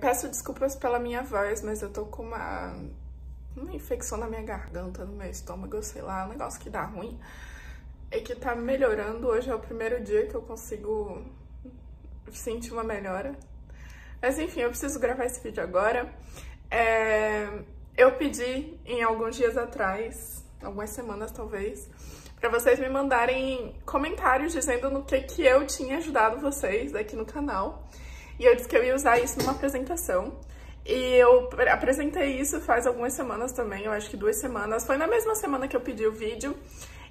Peço desculpas pela minha voz, mas eu tô com uma infecção na minha garganta, no meu estômago, sei lá, um negócio que dá ruim. E que tá melhorando. Hoje é o primeiro dia que eu consigo sentir uma melhora. Mas enfim, eu preciso gravar esse vídeo agora. Eu pedi em alguns dias atrás, algumas semanas talvez, pra vocês me mandarem comentários dizendo no que eu tinha ajudado vocês aqui no canal. E eu disse que eu ia usar isso numa apresentação. E eu apresentei isso faz algumas semanas também, eu acho que 2 semanas. Foi na mesma semana que eu pedi o vídeo.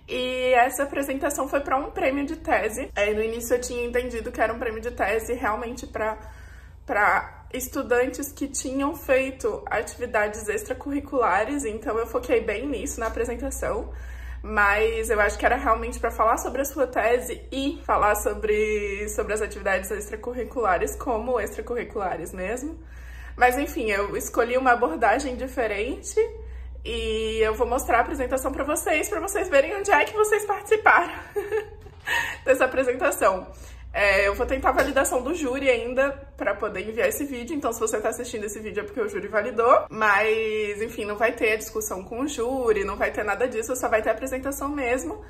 E essa apresentação foi para um prêmio de tese. No início eu tinha entendido que era um prêmio de tese realmente para estudantes que tinham feito atividades extracurriculares, então eu foquei bem nisso na apresentação. Mas eu acho que era realmente para falar sobre a sua tese e falar sobre as atividades extracurriculares como extracurriculares mesmo. Mas enfim, eu escolhi uma abordagem diferente e eu vou mostrar a apresentação para vocês verem onde é que vocês participaram dessa apresentação. Eu vou tentar a validação do júri ainda para poder enviar esse vídeo, então se você tá assistindo esse vídeo é porque o júri validou, mas enfim, não vai ter a discussão com o júri, não vai ter nada disso, só vai ter a apresentação mesmo.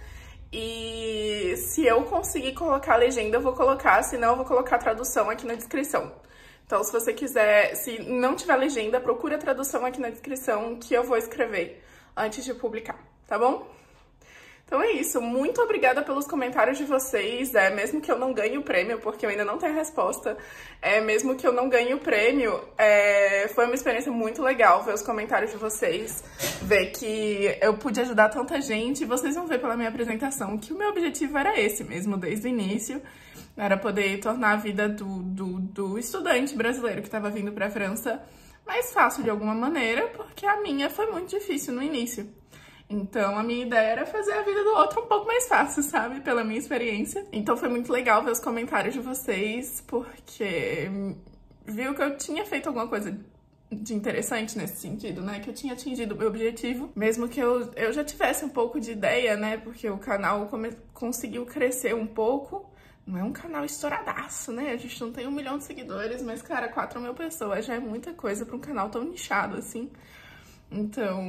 E se eu conseguir colocar a legenda, eu vou colocar, senão eu vou colocar a tradução aqui na descrição. Então, se você quiser, se não tiver legenda, procura a tradução aqui na descrição que eu vou escrever antes de publicar, tá bom? Então é isso, muito obrigada pelos comentários de vocês, mesmo que eu não ganhe o prêmio, porque eu ainda não tenho a resposta, mesmo que eu não ganhe o prêmio, foi uma experiência muito legal ver os comentários de vocês, ver que eu pude ajudar tanta gente, e vocês vão ver pela minha apresentação que o meu objetivo era esse mesmo, desde o início, era poder tornar a vida do estudante brasileiro que estava vindo para a França mais fácil de alguma maneira, porque a minha foi muito difícil no início. Então, a minha ideia era fazer a vida do outro um pouco mais fácil, sabe? Pela minha experiência. Então, foi muito legal ver os comentários de vocês, porque viu que eu tinha feito alguma coisa de interessante nesse sentido, né? Que eu tinha atingido o meu objetivo, mesmo que eu já tivesse um pouco de ideia, né? Porque o canal conseguiu crescer um pouco. Não é um canal estouradaço, né? A gente não tem 1 milhão de seguidores, mas, cara, 4 mil pessoas já é muita coisa pra um canal tão nichado assim. Então,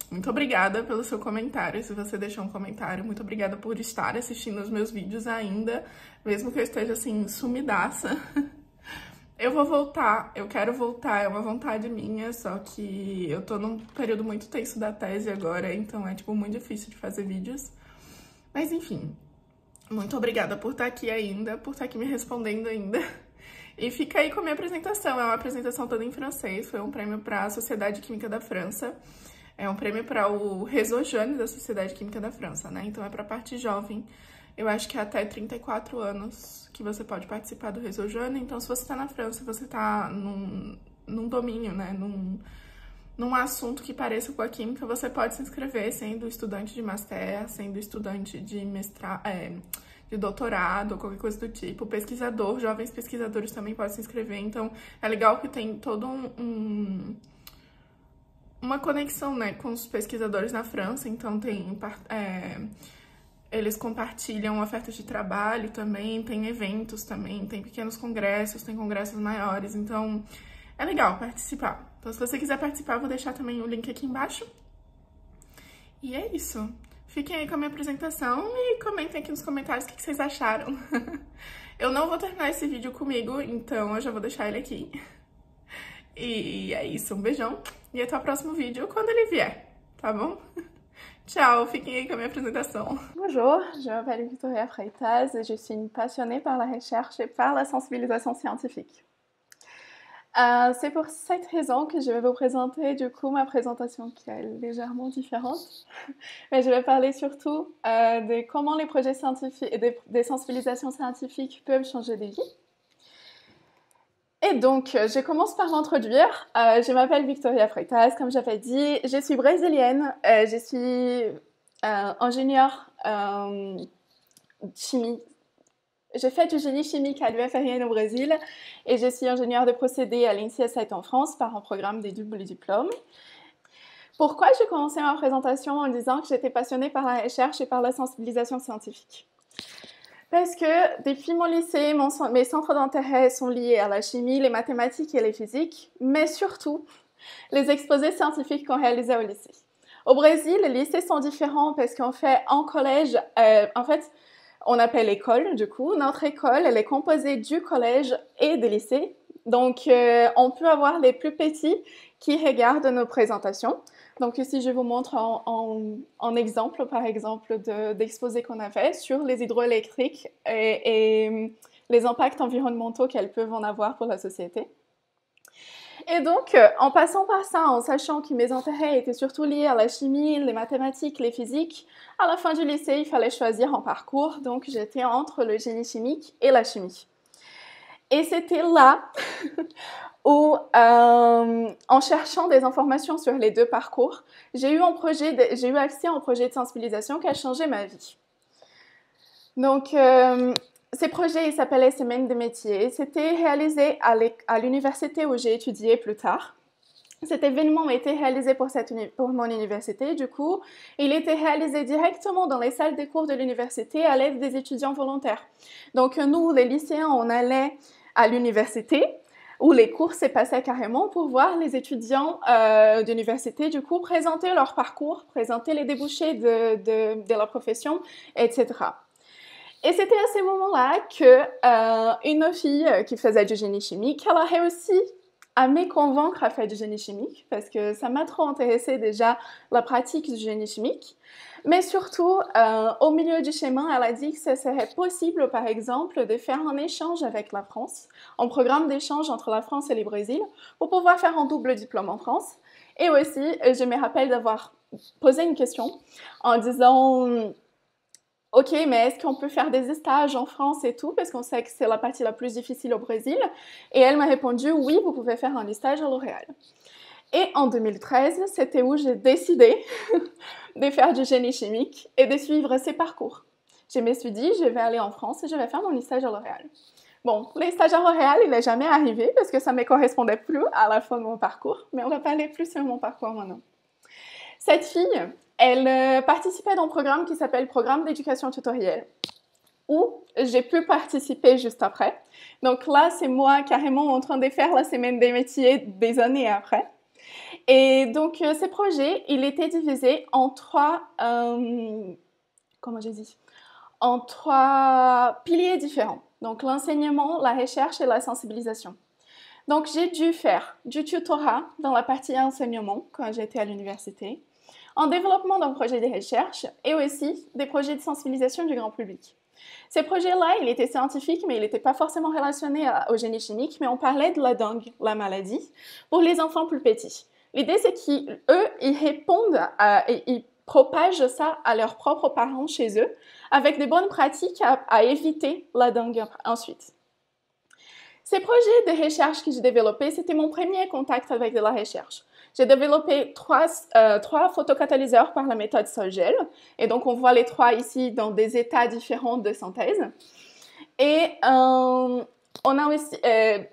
muito obrigada pelo seu comentário, se você deixou um comentário. Muito obrigada por estar assistindo os meus vídeos ainda, mesmo que eu esteja, assim, sumidaça. Eu vou voltar, eu quero voltar, é uma vontade minha, só que eu tô num período muito tenso da tese agora, então é, tipo, muito difícil de fazer vídeos. Mas, enfim, muito obrigada por estar aqui ainda, por estar aqui me respondendo ainda. E fica aí com a minha apresentação, é uma apresentação toda em francês, foi um prêmio para a Sociedade Química da França, é um prêmio para o Réseau Jeune da Sociedade Química da França, né? Então é para a parte jovem, eu acho que é até 34 anos que você pode participar do Réseau Jeune, então se você tá na França, você tá num domínio, né? Num assunto que pareça com a química, você pode se inscrever sendo estudante de master, sendo estudante de mestrado, de doutorado, ou qualquer coisa do tipo. Pesquisador, jovens pesquisadores também podem se inscrever, então é legal que tem todo uma conexão, né, com os pesquisadores na França, então tem eles compartilham ofertas de trabalho também, tem eventos também, tem pequenos congressos, tem congressos maiores, então é legal participar. Então se você quiser participar, eu vou deixar também o link aqui embaixo. E é isso. Fiquem aí com a minha apresentação e comentem aqui nos comentários o que vocês acharam. Eu não vou terminar esse vídeo comigo, então eu já vou deixar ele aqui. E é isso, um beijão e até o próximo vídeo quando ele vier, tá bom? Ciao, fiquem aí com a minha apresentação. Bonjour, je m'appelle Victoria Freitas et je suis une passionnée par la recherche et par la sensibilisation scientifique. C'est pour cette raison que je vais vous présenter du coup ma présentation qui est légèrement différente. Mais je vais parler surtout de comment les projets scientifiques et des sensibilisations scientifiques peuvent changer des vies. Et donc, je commence par m'introduire. Je m'appelle Victoria Freitas, comme j'avais dit. Je suis brésilienne. Je suis ingénieure chimie. J'ai fait du génie chimique à l'UFRN au Brésil et je suis ingénieure de procédés à l'INSEE en France par un programme des doubles diplômes. Pourquoi j'ai commencé ma présentation en disant que j'étais passionnée par la recherche et par la sensibilisation scientifique? Parce que depuis mon lycée, mes centres d'intérêt sont liés à la chimie, les mathématiques et les physiques, mais surtout les exposés scientifiques qu'on réalisait au lycée. Au Brésil, les lycées sont différents parce qu'en fait, en collège, en fait, on appelle école, du coup. Notre école, elle est composée du collège et des lycées. Donc, on peut avoir les plus petits qui regardent nos présentations. Donc, ici, je vous montre en exemple, par exemple, d'exposés qu'on a fait sur les hydroélectriques et les impacts environnementaux qu'elles peuvent en avoir pour la société. Et donc, en passant par ça, en sachant que mes intérêts étaient surtout liés à la chimie, les mathématiques, les physiques, à la fin du lycée, il fallait choisir un parcours. Donc, j'étais entre le génie chimique et la chimie. Et c'était là où, en cherchant des informations sur les deux parcours, j'ai eu accès à un projet de sensibilisation qui a changé ma vie. Donc, ces projets, ils s'appelaient Semaine des métiers. C'était réalisé à l'université où j'ai étudié plus tard. Cet événement a été réalisé pour mon université, du coup. Il était réalisé directement dans les salles des cours de l'université à l'aide des étudiants volontaires. Donc, nous, les lycéens, on allait à l'université où les cours s'est passé carrément pour voir les étudiants d'université, du coup, présenter leur parcours, présenter les débouchés de leur profession, etc. Et c'était à ce moment-là que une fille qui faisait du génie chimique, elle a réussi à me convaincre à faire du génie chimique parce que ça m'a trop intéressé déjà la pratique du génie chimique. Mais surtout, au milieu du chemin, elle a dit que ce serait possible, par exemple, de faire un échange avec la France, un programme d'échange entre la France et le Brésil, pour pouvoir faire un double diplôme en France. Et aussi, je me rappelle d'avoir posé une question en disant... Ok, mais est-ce qu'on peut faire des stages en France et tout? Parce qu'on sait que c'est la partie la plus difficile au Brésil. Et elle m'a répondu, oui, vous pouvez faire un stage à L'Oréal. Et en 2013, c'était où j'ai décidé de faire du génie chimique et de suivre ces parcours. Je me suis dit, je vais aller en France et je vais faire mon stage à L'Oréal. Bon, le stage à L'Oréal, il n'est jamais arrivé parce que ça ne me correspondait plus à la fin de mon parcours. Mais on va pas aller plus sur mon parcours maintenant. Cette fille, elle participait dans un programme qui s'appelle Programme d'éducation tutorielle, où j'ai pu participer juste après. Donc là, c'est moi carrément en train de faire la semaine des métiers des années après. Et donc, ce projet, il était divisé en trois piliers différents. Donc, l'enseignement, la recherche et la sensibilisation. Donc, j'ai dû faire du tutorat dans la partie enseignement quand j'étais à l'université, en développement d'un projet de recherche et aussi des projets de sensibilisation du grand public. Ces projets-là, ils étaient scientifiques, mais ils n'étaient pas forcément relationnés au génie chimique, mais on parlait de la dengue, la maladie, pour les enfants plus petits. L'idée, c'est qu'eux, ils répondent et ils propagent ça à leurs propres parents chez eux, avec des bonnes pratiques à éviter la dengue ensuite. Ces projets de recherche que j'ai développés, c'était mon premier contact avec de la recherche. J'ai développé trois photocatalyseurs par la méthode Sol-Gel. Et donc, on voit les trois ici dans des états différents de synthèse. Et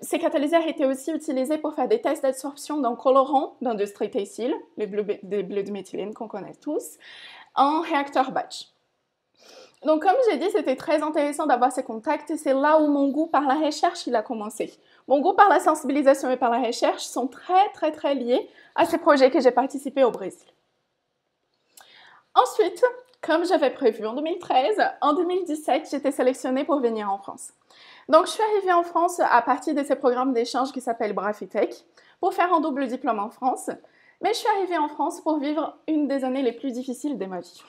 ces catalyseurs étaient aussi utilisés pour faire des tests d'absorption d'un colorant d'industrie textile, les bleus de méthylène qu'on connaît tous, en réacteur batch. Donc, comme j'ai dit, c'était très intéressant d'avoir ces contacts et c'est là où mon goût par la recherche il a commencé. Mon goût par la sensibilisation et par la recherche sont très liés à ces projets que j'ai participé au Brésil. Ensuite, comme j'avais prévu en 2013, en 2017, j'étais sélectionnée pour venir en France. Donc, je suis arrivée en France à partir de ces programmes d'échange qui s'appellent Brafitech pour faire un double diplôme en France. Mais je suis arrivée en France pour vivre une des années les plus difficiles de ma vie.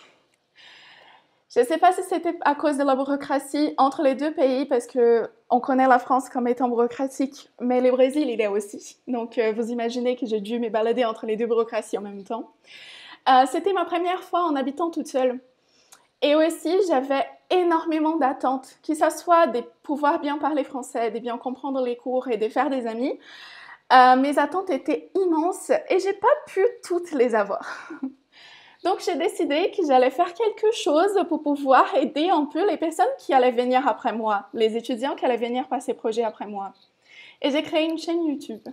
Je ne sais pas si c'était à cause de la bureaucratie entre les deux pays, parce qu'on connaît la France comme étant bureaucratique, mais le Brésil, il est aussi. Donc, vous imaginez que j'ai dû me balader entre les deux bureaucraties en même temps. C'était ma première fois en habitant toute seule. Et aussi, j'avais énormément d'attentes, que ce soit de pouvoir bien parler français, de bien comprendre les cours et de faire des amis. Mes attentes étaient immenses et je n'ai pas pu toutes les avoir. Donc, j'ai décidé que j'allais faire quelque chose pour pouvoir aider un peu les personnes qui allaient venir après moi, les étudiants qui allaient venir par ces projets après moi. et j'ai créé une chaîne YouTube.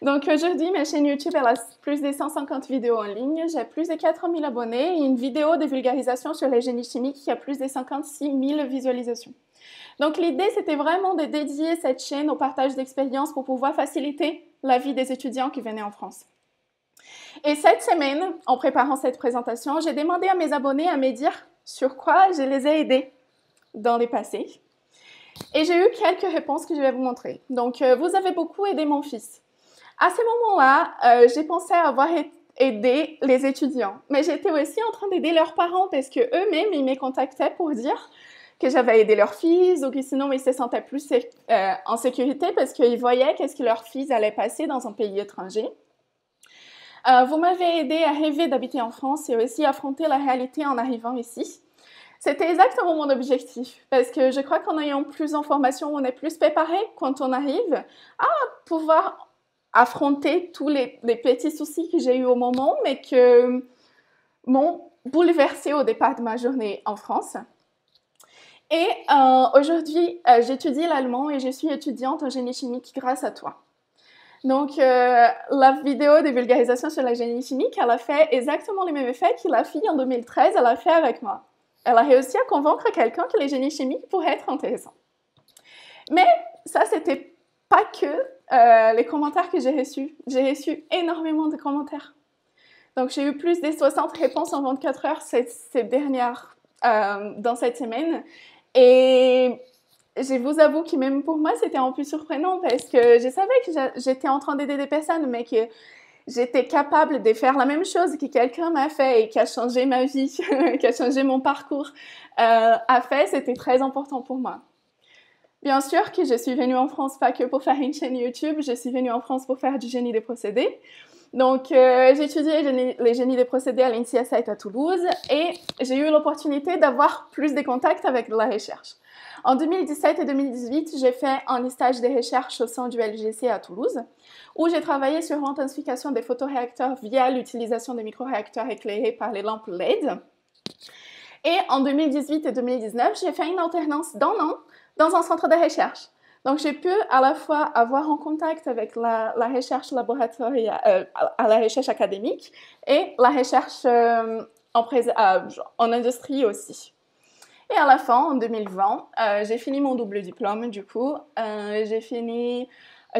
Donc aujourd'hui, ma chaîne YouTube, elle a plus de 150 vidéos en ligne, j'ai plus de 4000 abonnés et une vidéo de vulgarisation sur les génies chimiques qui a plus de 56 000 visualisations. Donc l'idée, c'était vraiment de dédier cette chaîne au partage d'expériences pour pouvoir faciliter la vie des étudiants qui venaient en France. Et cette semaine, en préparant cette présentation, j'ai demandé à mes abonnés à me dire sur quoi je les ai aidés dans les passés. Et j'ai eu quelques réponses que je vais vous montrer. Donc, vous avez beaucoup aidé mon fils. À ce moment-là, j'ai pensé avoir aidé les étudiants. Mais j'étais aussi en train d'aider leurs parents parce qu'eux-mêmes, ils me contactaient pour dire que j'avais aidé leur fils ou que sinon, ils se sentaient plus en sécurité parce qu'ils voyaient qu'est-ce que leur fils allait passer dans un pays étranger. Vous m'avez aidé à rêver d'habiter en France et aussi à affronter la réalité en arrivant ici. C'était exactement mon objectif, parce que je crois qu'en ayant plus d'informations, on est plus préparé quand on arrive à pouvoir affronter tous les petits soucis que j'ai eu au moment, mais que m'ont bouleversé au départ de ma journée en France. Et aujourd'hui, j'étudie l'allemand et je suis étudiante en génie chimique grâce à toi. Donc, la vidéo de vulgarisation sur la génie chimique, elle a fait exactement les mêmes effets que la fille en 2013, elle a fait avec moi. Elle a réussi à convaincre quelqu'un que les génies chimiques pourraient être intéressants. Mais ça, c'était pas que les commentaires que j'ai reçus. J'ai reçu énormément de commentaires. Donc, j'ai eu plus de 60 réponses en 24 heures dans cette semaine. Et je vous avoue que même pour moi, c'était un peu surprenant parce que je savais que j'étais en train d'aider des personnes, mais que j'étais capable de faire la même chose que quelqu'un m'a fait et qui a changé ma vie, qui a changé mon parcours, a fait, c'était très important pour moi. Bien sûr que je suis venue en France pas que pour faire une chaîne YouTube, je suis venue en France pour faire du génie des procédés. Donc, j'ai étudié les génies des procédés à l'INSEAD à Toulouse et j'ai eu l'opportunité d'avoir plus de contacts avec la recherche. En 2017 et 2018, j'ai fait un stage de recherche au sein du LGC à Toulouse, où j'ai travaillé sur l'intensification des photoréacteurs via l'utilisation des microréacteurs éclairés par les lampes LED. Et en 2018 et 2019, j'ai fait une alternance d'un an dans un centre de recherche. Donc, j'ai pu à la fois avoir un contact avec la recherche laboratoriale, la recherche académique et la recherche en industrie aussi. Et à la fin, en 2020, j'ai fini mon double diplôme, du coup. J'ai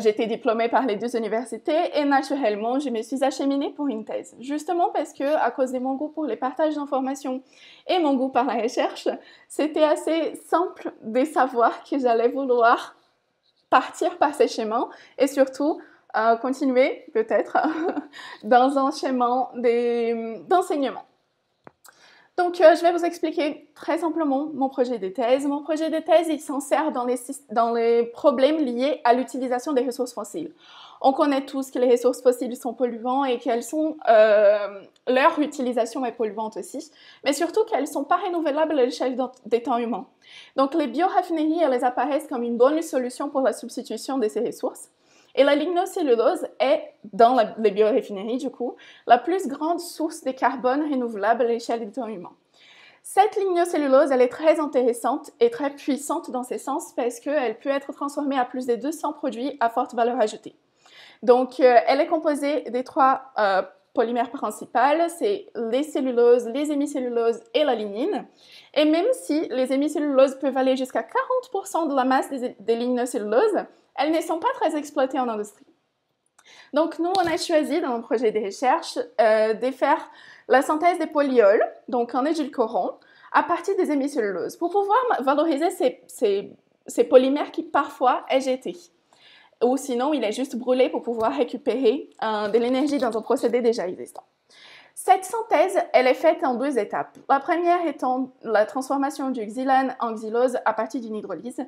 été diplômée par les 2 universités et naturellement, je me suis acheminée pour une thèse. Justement parce que, à cause de mon goût pour les partages d'informations et mon goût par la recherche, c'était assez simple de savoir que j'allais vouloir partir par ces chemins et surtout continuer peut-être dans un chemin d'enseignement. Donc, je vais vous expliquer très simplement mon projet de thèse. Mon projet de thèse, il s'insère dans les problèmes liés à l'utilisation des ressources fossiles. On connaît tous que les ressources fossiles sont polluantes et leur utilisation est polluante aussi, mais surtout qu'elles ne sont pas renouvelables à l'échelle des temps humains. Donc, les bioraffineries, elles apparaissent comme une bonne solution pour la substitution de ces ressources. Et la lignocellulose est, dans les bioraffineries du coup, la plus grande source de carbone renouvelable à l'échelle du temps humain. Cette lignocellulose, elle est très intéressante et très puissante dans ce sens parce qu'elle peut être transformée à plus de 200 produits à forte valeur ajoutée. Donc, elle est composée des 3 polymères principaux, c'est les celluloses, les hémicelluloses et la lignine. Et même si les hémicelluloses peuvent aller jusqu'à 40% de la masse des lignocelluloses, elles ne sont pas très exploitées en industrie. Donc, nous, on a choisi dans notre projet de recherche de faire la synthèse des polyols, donc en édulcorant, à partir des hémicelluloses, pour pouvoir valoriser ces polymères qui parfois est jeté. Ou sinon, il est juste brûlé pour pouvoir récupérer de l'énergie dans un procédé déjà existant. Cette synthèse, elle est faite en 2 étapes. La première étant la transformation du xylane en xylose à partir d'une hydrolyse.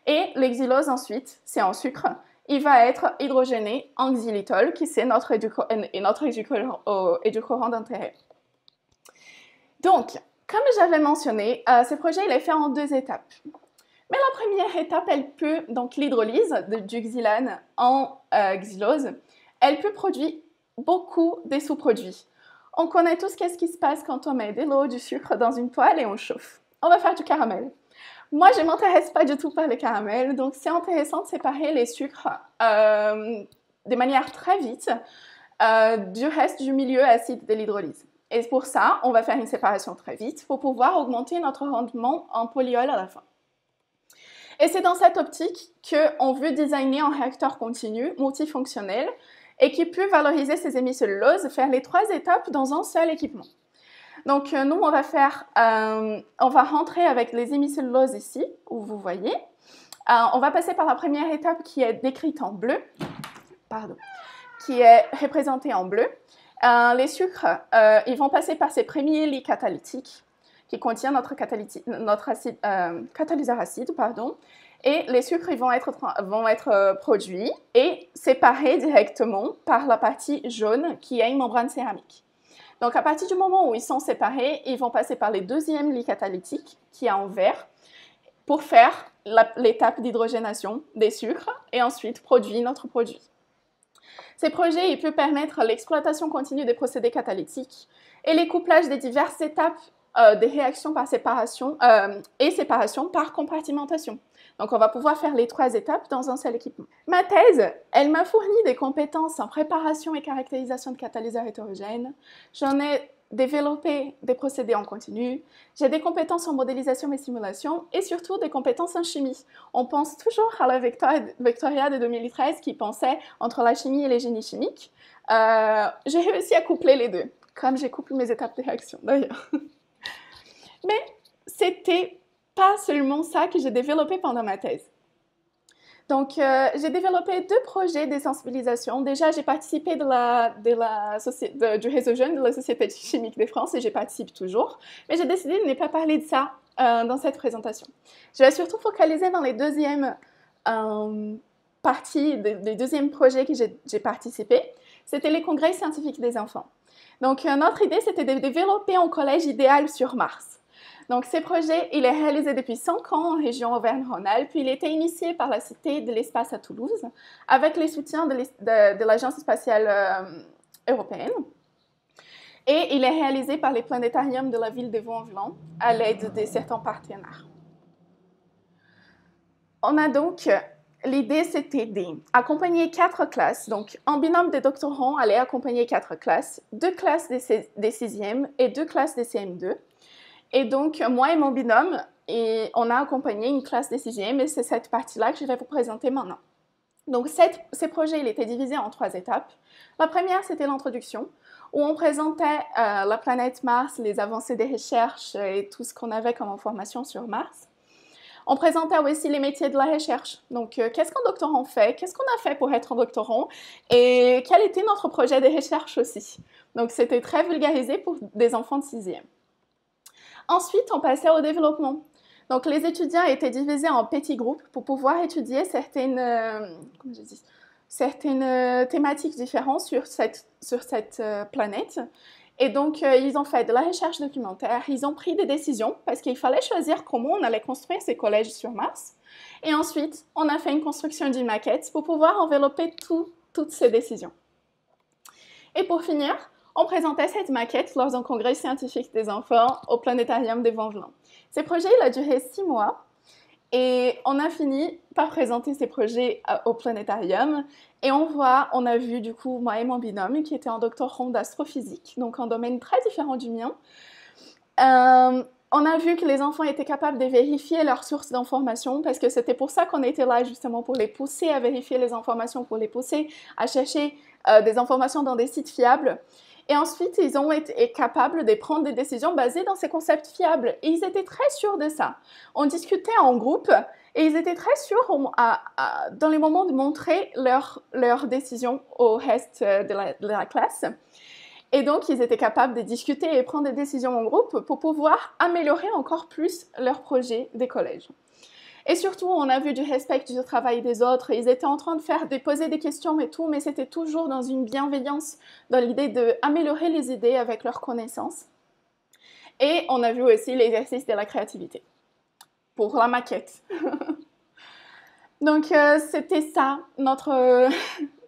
Et le xylose ensuite, c'est un sucre. Il va être hydrogéné en xylitol, qui c'est notre édulcorant d'intérêt. Donc, comme j'avais mentionné, ce projet il est fait en 2 étapes. Mais la première étape, donc l'hydrolyse du xylane en xylose, elle peut produire beaucoup de sous-produits. On connaît tous qu'est-ce qui se passe quand on met de l'eau, du sucre dans une poêle et on chauffe. On va faire du caramel. Moi, je ne m'intéresse pas du tout par le caramel, donc c'est intéressant de séparer les sucres de manière très vite du reste du milieu acide de l'hydrolyse. Et pour ça, on va faire une séparation très vite pour pouvoir augmenter notre rendement en polyol à la fin. Et c'est dans cette optique qu'on veut designer un réacteur continu, multifonctionnel, et qui peut valoriser ces hémicelluloses, faire les 3 étapes dans un seul équipement. Donc nous, on va rentrer avec les hémicelluloses ici, où vous voyez. On va passer par la première étape qui est décrite en bleu, qui est représentée en bleu. Les sucres, ils vont passer par ces premiers lits catalytiques qui contiennent notre catalyseur acide, et les sucres ils vont être produits et séparés directement par la partie jaune qui est une membrane céramique. Donc à partir du moment où ils sont séparés, ils vont passer par le deuxième lit catalytique qui est en vert pour faire l'étape d'hydrogénation des sucres et ensuite produire notre produit. Ces projets ils peuvent permettre l'exploitation continue des procédés catalytiques et les couplages des diverses étapes des réactions par séparation et séparation par compartimentation. Donc, on va pouvoir faire les 3 étapes dans un seul équipement. Ma thèse, elle m'a fourni des compétences en préparation et caractérisation de catalyseurs hétérogènes. J'en ai développé des procédés en continu. J'ai des compétences en modélisation et simulation et surtout des compétences en chimie. On pense toujours à la Victoria de 2013 qui pensait entre la chimie et les génies chimiques. J'ai réussi à coupler les deux, comme j'ai couplé mes étapes de réaction d'ailleurs. Mais c'était pas seulement ça que j'ai développé pendant ma thèse. Donc, j'ai développé 2 projets de sensibilisation. Déjà, j'ai participé du réseau jeune de la Société chimique de France et j'y participe toujours. Mais j'ai décidé de ne pas parler de ça dans cette présentation. Je vais surtout focaliser dans les deuxièmes parties, les deuxièmes projets que j'ai participé. C'était les congrès scientifiques des enfants. Donc, notre idée, c'était de développer un collège idéal sur Mars. Donc, ce projet, il est réalisé depuis 5 ans en région Auvergne-Rhône-Alpes, puis il a été initié par la Cité de l'Espace à Toulouse, avec les soutiens de l'Agence spatiale européenne. Et il est réalisé par les planétariums de la ville de Vaux-en-Velin, à l'aide de certains partenaires. On a donc, l'idée c'était d'accompagner 4 classes, donc un binôme de doctorants allait accompagner 4 classes, 2 classes des 6e et 2 classes des CM2. Et donc, moi et mon binôme, on a accompagné une classe des 6e et c'est cette partie-là que je vais vous présenter maintenant. Donc, ces projets, il était divisé en 3 étapes. La première, c'était l'introduction, où on présentait la planète Mars, les avancées des recherches et tout ce qu'on avait comme information sur Mars. On présentait aussi les métiers de la recherche. Donc, qu'est-ce qu'un doctorant fait? Qu'est-ce qu'on a fait pour être un doctorant? Et quel était notre projet de recherche aussi? Donc, c'était très vulgarisé pour des enfants de 6e. Ensuite, on passait au développement. Donc, les étudiants étaient divisés en petits groupes pour pouvoir étudier certaines thématiques différentes sur cette planète. Et donc, ils ont fait de la recherche documentaire, ils ont pris des décisions parce qu'il fallait choisir comment on allait construire ces collèges sur Mars. Et ensuite, on a fait une construction d'une maquette pour pouvoir envelopper toutes ces décisions. Et pour finir, on présentait cette maquette lors d'un congrès scientifique des enfants au planétarium de Vaux-en-Velin. Ce projet il a duré 6 mois et on a fini par présenter ces projets au planétarium et on a vu du coup moi et mon binôme qui était un doctorant d'astrophysique, donc un domaine très différent du mien. On a vu que les enfants étaient capables de vérifier leurs sources d'informations parce que c'était pour ça qu'on était là justement pour les pousser à vérifier les informations, pour les pousser à chercher des informations dans des sites fiables. Et ensuite, ils ont été capables de prendre des décisions basées dans ces concepts fiables. Et ils étaient très sûrs de ça. On discutait en groupe et ils étaient très sûrs dans les moments de montrer leurs décisions au reste de la classe. Et donc, ils étaient capables de discuter et prendre des décisions en groupe pour pouvoir améliorer encore plus leur projet des collèges. Et surtout, on a vu du respect du travail des autres. Ils étaient en train de poser des questions et tout, mais c'était toujours dans une bienveillance, dans l'idée d'améliorer les idées avec leurs connaissances. Et on a vu aussi l'exercice de la créativité pour la maquette. Donc, c'était ça,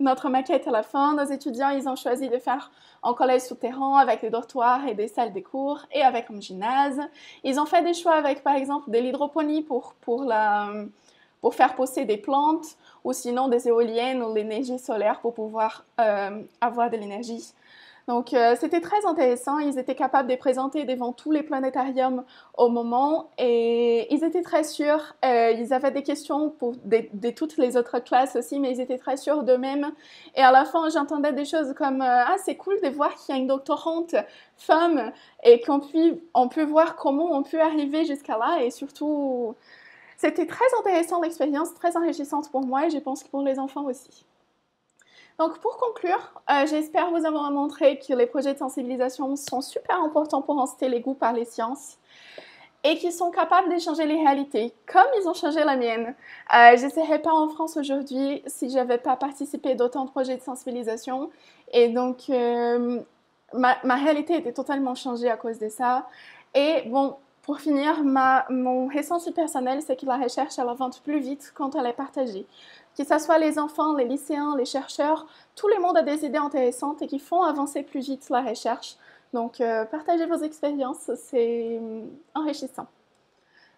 notre maquette à la fin. Nos étudiants, ils ont choisi de faire un collège souterrain avec des dortoirs et des salles de cours et avec un gymnase. Ils ont fait des choix avec, par exemple, de l'hydroponie pour faire pousser des plantes ou sinon des éoliennes ou l'énergie solaire pour pouvoir avoir de l'énergie. Donc, c'était très intéressant. Ils étaient capables de présenter devant tous les planétariums au moment et ils étaient très sûrs. Ils avaient des questions de toutes les autres classes aussi, mais ils étaient très sûrs d'eux-mêmes. Et à la fin, j'entendais des choses comme ah, c'est cool de voir qu'il y a une doctorante femme et on peut voir comment on peut arriver jusqu'à là. Et surtout, c'était très intéressant l'expérience, très enrichissante pour moi et je pense que pour les enfants aussi. Donc pour conclure, j'espère vous avoir montré que les projets de sensibilisation sont super importants pour inciter les goûts par les sciences et qu'ils sont capables de changer les réalités, comme ils ont changé la mienne. Je ne serais pas en France aujourd'hui si je n'avais pas participé d'autant de projets de sensibilisation et donc ma réalité était totalement changée à cause de ça. Et bon, pour finir, mon ressenti personnel, c'est que la recherche, elle avance plus vite quand elle est partagée. Que ce soit les enfants, les lycéens, les chercheurs, tout le monde a des idées intéressantes et qui font avancer plus vite la recherche. Donc, partagez vos expériences, c'est enrichissant.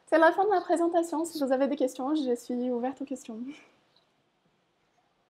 C'est la fin de ma présentation. Si vous avez des questions, je suis ouverte aux questions.